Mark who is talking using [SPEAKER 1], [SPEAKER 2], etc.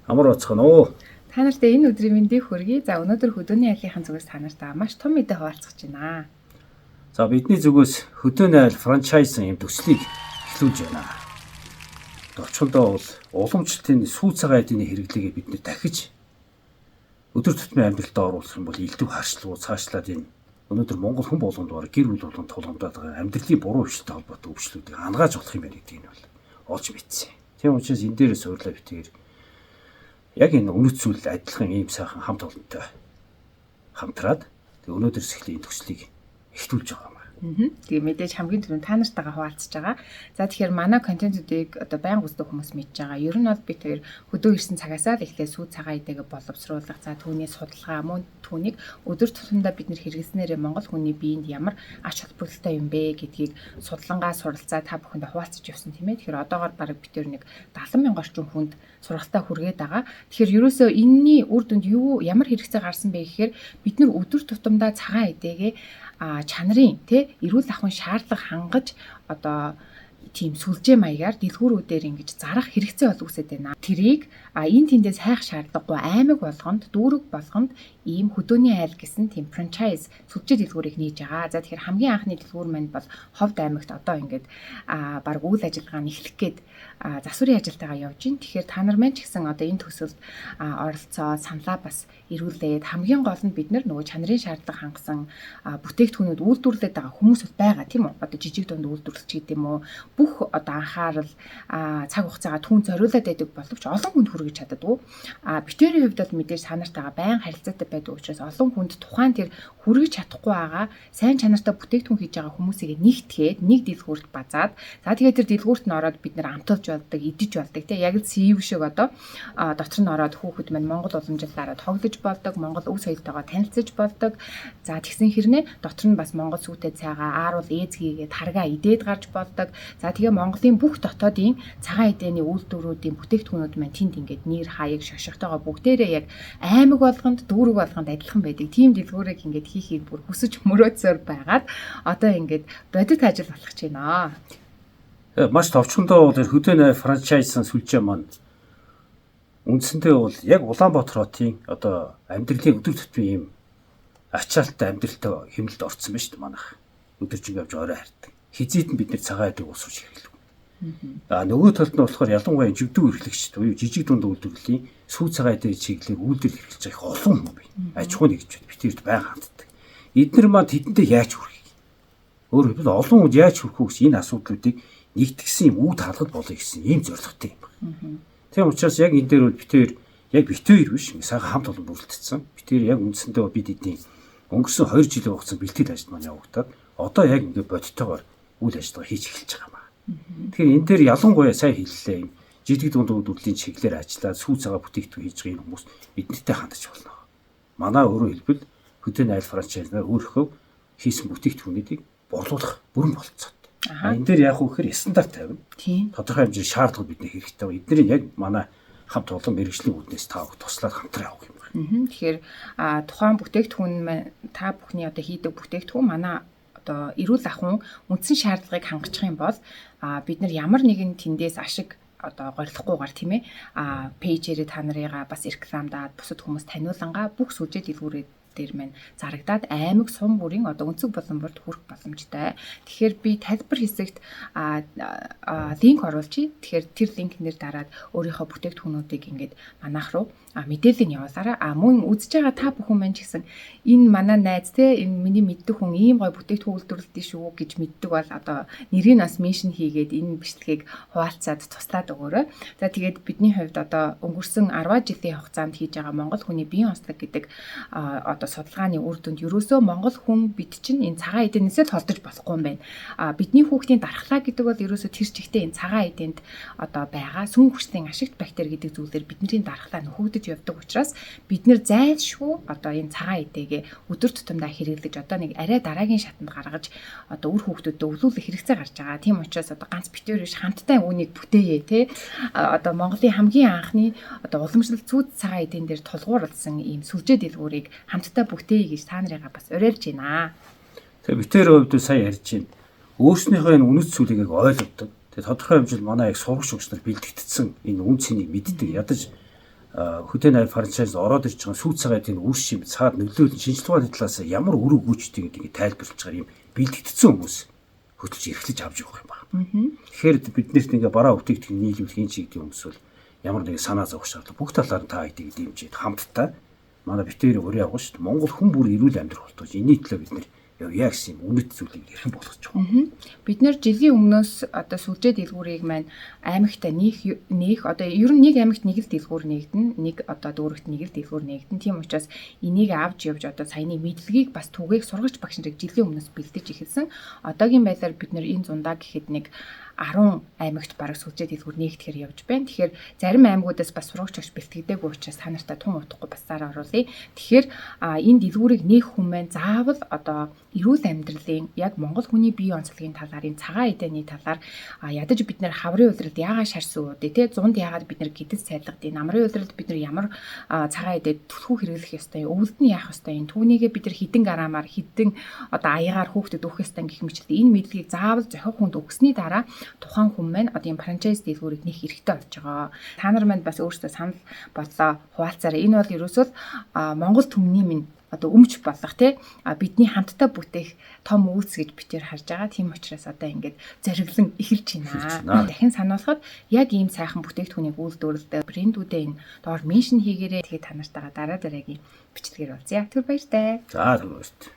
[SPEAKER 1] Амар бацхан уу.
[SPEAKER 2] Та нартай энэ өдрийн мэндийг хүргэе. За өнөөдөр хөдөөний айлынхан зүгээс та нартай маш том мэдээ хуваалцах гэж байна.
[SPEAKER 1] За бидний зүгээс хөдөөний айл франчайзын юм төслийг эхлүүлж байна. Товчхондоо бол уламжлалтын сүү цагаан эдийн хэрэглээгээ бид нэр дахиж өдөр тутмын амьдралтад оруулах юм бол элдв харшлуу цаашлаад энэ өнөөдөр Монгол хүн болгонд баг гэр бүл болгонд тулгамдаад байгаа амьдралын буруу хвшилтэй холбоотой өвчлүүдийг хангааж болох юм байна гэдгийг нь бол олж мэдсэн. Тийм учраас энэ дээрээс өөрлөө битээр яг энэ үнэт зүйл адилхан ийм сайхан хамт олонтой хамтраад өнөөдөрс эхлээ энэ төслийг эхлүүлж байгаа юм.
[SPEAKER 2] Тэгээ мэдээж хамгийн түрүүнд та нартайгаа хуваалцж байгаа. За тэгэхээр манай контентуудыг одоо байнга үздэг хүмүүс мэдж байгаа. Ер нь бол бид хоёр хөдөө ирсэн цагаасаа л эхлээ сүү цагаан идэгээ боловсруулах. За түүний судалгаа мөн түүнийг өдөр тутамдаа бид нэр хэрэглэснээр Монгол хүний биед ямар ач холбогдолтой юм бэ гэдгийг судлангаа суралцаа та бүхэндээ хуваалцаж явсан тийм ээ. Тэгэхээр одоогоор бараг бид хоёр нэг 70,000 орчим хүнд сургалтаа хүргээд байгаа. Тэгэхээр ерөөсөө энэний үр дүнд ямар хэрэгцээ гарсан бэ гэхээр бид нар өдөр тутамдаа цагаан идэгээ чанарын эрүүл ахуйн шаардлага хангаж одоо тийм сүлжээ маягаар дэлгүүрүүдээр ингэж зарах хэрэгцээ бол үүсэж байна. Тэрийг энэ тэндээс хайх шаардлагагүй аймаг болгонд, дүүрэг болгонд ийм хөдөөний айл гэсэн тийм франчайз сүлжээ дэлгүүрийг нээж байгаа. За тэгэхээр хамгийн анхны дэлгүүр маань бол Ховд аймагт одоо ингэж баг үйл ажиллагаа нь эхлэх гээд засварын ажилтайгаа явж байна. Тэгэхээр та нар маань ч гэсэн одоо энэ төсөлд оролцоо саналаа бас ирүүлээд хамгийн гол нь бид нар нөгөө чанарын шаардлага хангасан бүтээгдэхүүнүүд үйлдвэрлэдэг байгаа хүмүүс байгаа тийм үү? Одоо жижиг дунд үйлдвэрлэгч гэдэг юм уу? Бүх одоо анхаарал цаг хугацаагаа түүн зориулаад байдаг боловч олон хүнд хүргэж чаддаггүй. Битэрийн хувьд бол мэдээж санартайгаа байнга харилцаатай байдаг учраас олон хүнд тухайн тэр хүргэж чадахгүй байгаа сайн чанартай бүтээгдэхүүн хийж байгаа хүмүүсийг нэгтгээд нэг дэлгүүрт базаад за тэгээд тэр дэлгүүрт нь ороод бид нэр амталж болдог, идэж болдог тийм яг л CEO шиг одоо дотор нь ороод хүүхэд маань Монгол уламжлалаараа тоглож болдог, Монгол өв соёлтойгоо танилцж болдог. За тэгсэн хэрнээ дотор нь бас Монгол сүтээ цайгаа ааруул ээзгийгээд харгаа идээд гарч болдог. За тэгээ Монголын бүх дотоодын цагаан эдээний үйлдвэрүүдийн бүтээгдэхүүнүүд маань тэнд ингээд нэр хаяг шошготойгоо бүгдээрээ яг аймаг болгонд, дүүрэг болгонд адилхан байдаг. Тийм дэлгүүрийг ингээд хийхийг бүр хүсэж мөрөөдсөөр байгаад одоо ингээд бодит ажил болох гэж байна.
[SPEAKER 1] Маш товчхондоо бол хөдөөний франчайзын сүлжээ маань үндсэндээ бол яг Улаанбаатар хотын одоо амьдралын өдөр тутмын юм ачаалттай амьдралтай хэмнэлд орцсон байна шүү дээ манайх. Өдөржин явж орой хардаг. Хизээд нь бид нэр цагаан эдэг уусууж хэрэглэв. Нөгөө талд нь болохоор ялангуяа живдүү эрхлэгчд буюу жижиг дунд үйлдвэрлэлийн сүү цагаан эдэг чиглэлээр үйлдвэр хэрэглэж байгаа их олон хүн байна. Аж ахуйн нэгж бид тэрд байнга ханддаг. Эднэр маань тэдэндээ яаж хүрэх? Өөрөөр хэлбэл олон хүнд яаж хүрэх вэ гэсэн энэ асуудлуудыг нэгтгсэн юм үд хаалгад болоё гэсэн ийм зорилготой юм байна. Тийм учраас яг энэ дээр бол битээр биш сайхан хамт олон бүрэлдэсэн. Битээр яг үндсэндээ бид эдийн өнгөрсөн 2 жилийн хугацаанд бэлтгэл ажил маань явагдаад одоо яг ингэ бодиттойгоор үйл ажиллагаа хийж эхэлж байгаа юм. Тэгэхээр энэ дээр ялангуяа сайн хэллээ юм жижиг дунд үйлдвэрлэлийн чиглэлээр ажиллаад сүү цагаан бүтээгдэхүүн хийж байгаа хүмүүс бидэнтэй хандаж болно. Манай өөрөөр хэлбэл хөдөөний айл франчайзнаар өөрийнхөө хийсэн бүтээгдэхүүнүүдийг борлуулах бүрэн болцоод. Энэ дээр яг үхээр стандарт тавина. Тодорхой хэмжээний шаардлага бидний хэрэгтэй. Эднэрийг яг манай хамт олон мэргэжлийн үүднээс таавах туслаад хамтран явах юм байна.
[SPEAKER 2] Тэгэхээр тухайн бүтээгдэхүүн та бүхний одоо хийдэг бүтээгдэхүүн манай одоо эрүүл ахуйн үндсэн шаардлагыг хангах юм бол бид нар ямар нэгэн тэндээс ашиг одоо горилохгүйгээр тийм ээ пэйжээрээ та нарыгаа бас рекламдаад бусад хүмүүс таниулангаа бүх сүлжээ дэлгүүрээ дээр маань зарагдаад аймаг сум бүрийн одоо өнцөг боломжтой хүрэх боломжтой. Тэгэхээр би тайлбар хэсэгт линк оруулчих. Тэгэхээр тэр линкнээр дараад өөрийнхөө бүтээгдэхүүнүүдийг ингээд манайх руу мэдээлэл нь явуулаарай. Мөн үзэж байгаа та бүхэн маань ч гэсэн энэ манай найз те энэ миний мэддэг хүн ийм гой бүтээгдэхүүн үйлдвэрлэдэг шүү гэж мэддэг бол одоо нэрийг бас меншн хийгээд энэ бичлэгийг хуваалцаад туслаад өгөөрэй. За тэгээд бидний хувьд одоо өнгөрсөн 10 жилийн хугацаанд хийж байгаа Монгол хүний биеийн онцлог гэдэг одоо судалгааны үр дүнд ерөөсөө Монгол хүн бид чинь энэ цагаан эдэнээсээ толдож болохгүй юм байна. Бидний хүүхдийн дархлаа гэдэг бол ерөөсөө тэр чигтээ энэ цагаан эдэнд одоо байгаа сүм хүчлийн ашигт бактери гэдэг зүйлээр бидний дархлаа нөхөгдөж явдаг учраас бид нэр зайлшгүй одоо энэ цагаан эдэгээ өдөр тутамдаа хэрэглэж одоо нэг арай дараагийн шатанд гаргаж одоо үр хүүхдүүдэд өвлүүлэх хэрэгцээ гарч байгаа. Тийм учраас одоо ганц битээр биш хамтдаа үүнийг бүтээе те. Одоо Монголын хамгийн анхны одоо уламжлалт цүүд цагаан эдэн дээр тулгуурласан ийм сүлжээ дэлгүүрийг хамтдаа бүтээе гэж та нарыгаа бас уриалж байна.
[SPEAKER 1] Тэгээ битээр хувьд сая ярьж байна. Өөрснийхөө энэ үнэт зүйлийг ойлгодог. Тэгээ тодорхой хэмжээнд манай яг сурагч нар бэлтгэгдсэн энэ үн цэнийг мэддэг. Ядаж хөдөөний аян франчайз ороод ирж байгаа сүүц цагаат энэ үр шим цаад нөлөөлөл шинжилгээний талаас ямар үр өгөөчтэй гэдэг ингэ тайлбарлаж байгаа юм бэлтгэгдсэн хүмүүс хөтлөж эрхлэж авч явах юм байна. Тэгэхээр биднэрт ингээ бараа өвтөгдөх нийлүүлэх энэ чиг хүмүүс бол ямар нэг санаа зовх шаардлага бүх талаар та хэдийг дэмжиж хамтдаа манай битээр өрөө явах шүү дээ. Монгол хүн бүр эрүүл амьдрах болтож энэний төлөө бид нэр явъя гэсэн юм үнэт зүйлийг ярих болгож байгаа.
[SPEAKER 2] Бид нэр жилийн өмнөөс одоо сүлжээ дэлгүүрийг маань аймагтаа нээх одоо ер нь нэг аймагт нэг л дэлгүүр нээгдэн, нэг одоо дүүрэгт нэг л дэлгүүр нээгдэн. Тийм учраас энийг авч явж одоо саяны мэдлэгийг бас түгээх сургагч багш нарыг жилийн өмнөөс бэлдэж эхэлсэн. Одоогийн байдлаар бид нэр энэ зундаа гэхэд нэг 10 аймагт бараг сүлжээ дэлгүүр нээгдэхээр явж байна. Тэгэхээр зарим аймагуудаас бас сургагч багш бэлтгэдэг учраас та нартай тун утгагүй басаар оруулъя. Тэгэхээр энэ дэлгүүрийг нээх хүн маань заавал одоо эрүүл амьдралын яг монгол хүний бие онцлогийн талаар энэ цагаан эдэний талаар ядаж бид нэр хаврын улиралд яагаад шарсан үүдээ те зунд яагаад бид нэр гидэж сайлгадیں۔ Намрын улиралд бид нэр ямар цагаан эдэд түлхүү хэрэглэх ёстой юм, өвөлд нь яах ёстой юм, түүнийгээ бид нар хідэн гараамаар хідэн одоо аягаар хүүхдэд өгөх ёстой гэх мэтчлээ энэ мэдлэгийг заавал зохио хүнд өгсөний дараа тухайн хүн маань одоо энэ франчайз дэлгүүрийг нэх хэрэгтэй болж байгаа. Та нар манд бас өөрсдөө санал бодлоо хуваалцаарай. Энэ бол ерөөсөө Монгол түмний минь одоо өмч болох тий бидний хамтдаа бүтээх том үйлс гэж битээр харж байгаа. Тийм учраас одоо ингээд зориглон эхэлж байна. Дахин сануулхад яг ийм сайхан бүтээгдэхүүнийг үйлдвэрлэдэг брэндүүдээ энэ доор меншн хийгээрэй. Тэгээд та нартайгаа дараа дараагийн бичлэгээр уулзъя. Түр баяртай.
[SPEAKER 1] За түр баяртай.